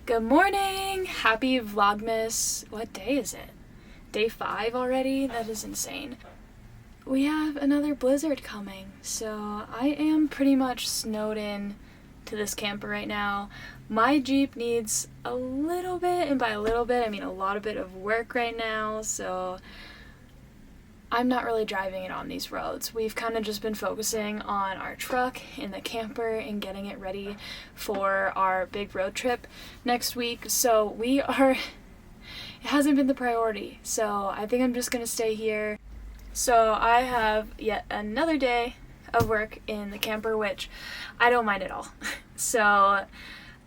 Good morning! Happy Vlogmas. What day is it? Day 5 already? That is insane. We have another blizzard coming, so I am pretty much snowed in to this camper right now. My Jeep needs a little bit, and by a little bit I mean a lot of bit of work right now, so I'm not really driving it on these roads. We've kind of just been focusing on our truck and the camper and getting it ready for our big road trip next week. So it hasn't been the priority. So I think I'm just gonna stay here. So I have yet another day of work in the camper, which I don't mind at all. So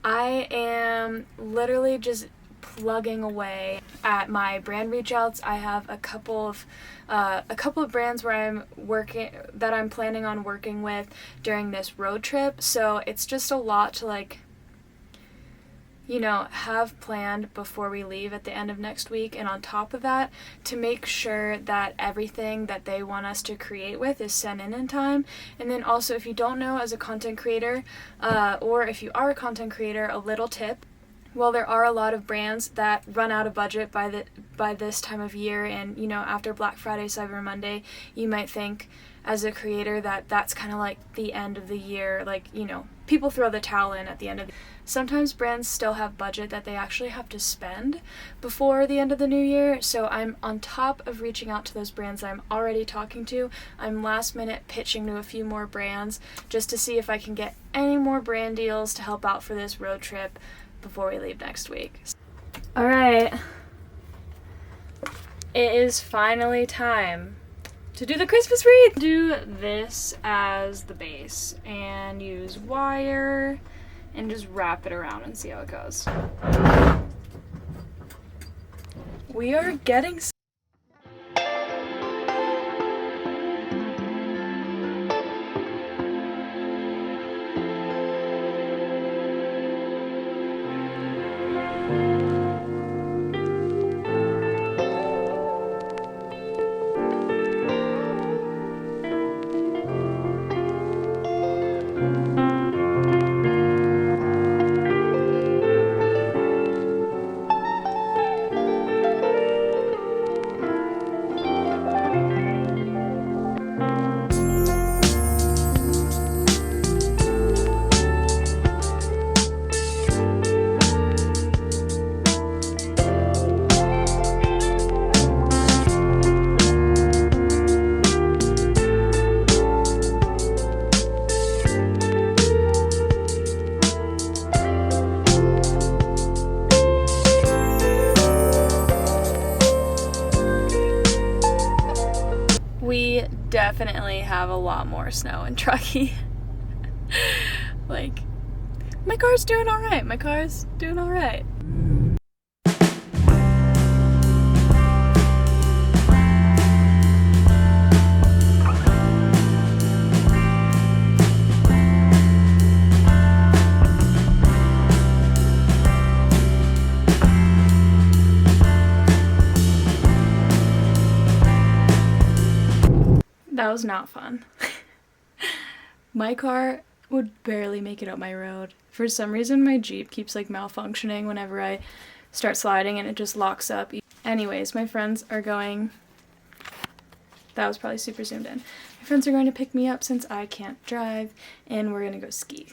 I am literally just plugging away at my brand reach outs. I have a couple of brands where I'm planning on working with during this road trip. So it's just a lot to have planned before we leave at the end of next week, and on top of that, to make sure that everything that they want us to create with is sent in time. And then also, if you don't know, as a content creator, or if you are a content creator, a little tip. Well, there are a lot of brands that run out of budget by this time of year, and after Black Friday, Cyber Monday, you might think as a creator that that's kind of like the end of the year, people throw the towel in at the end of the year. Sometimes brands still have budget that they actually have to spend before the end of the new year, so I'm on top of reaching out to those brands that I'm already talking to. I'm last minute pitching to a few more brands just to see if I can get any more brand deals to help out for this road trip before we leave next week. Alright, it is finally time to do the Christmas wreath. Do this as the base and use wire and just wrap it around and see how it goes. We are getting We definitely have a lot more snow in Truckee. My car's doing alright. My car's doing alright. That was not fun. My car would barely make it up my road. For some reason, my Jeep keeps malfunctioning whenever I start sliding, and it just locks up. Anyways, my friends are going... That was probably super zoomed in. My friends are going to pick me up since I can't drive, and we're gonna go ski.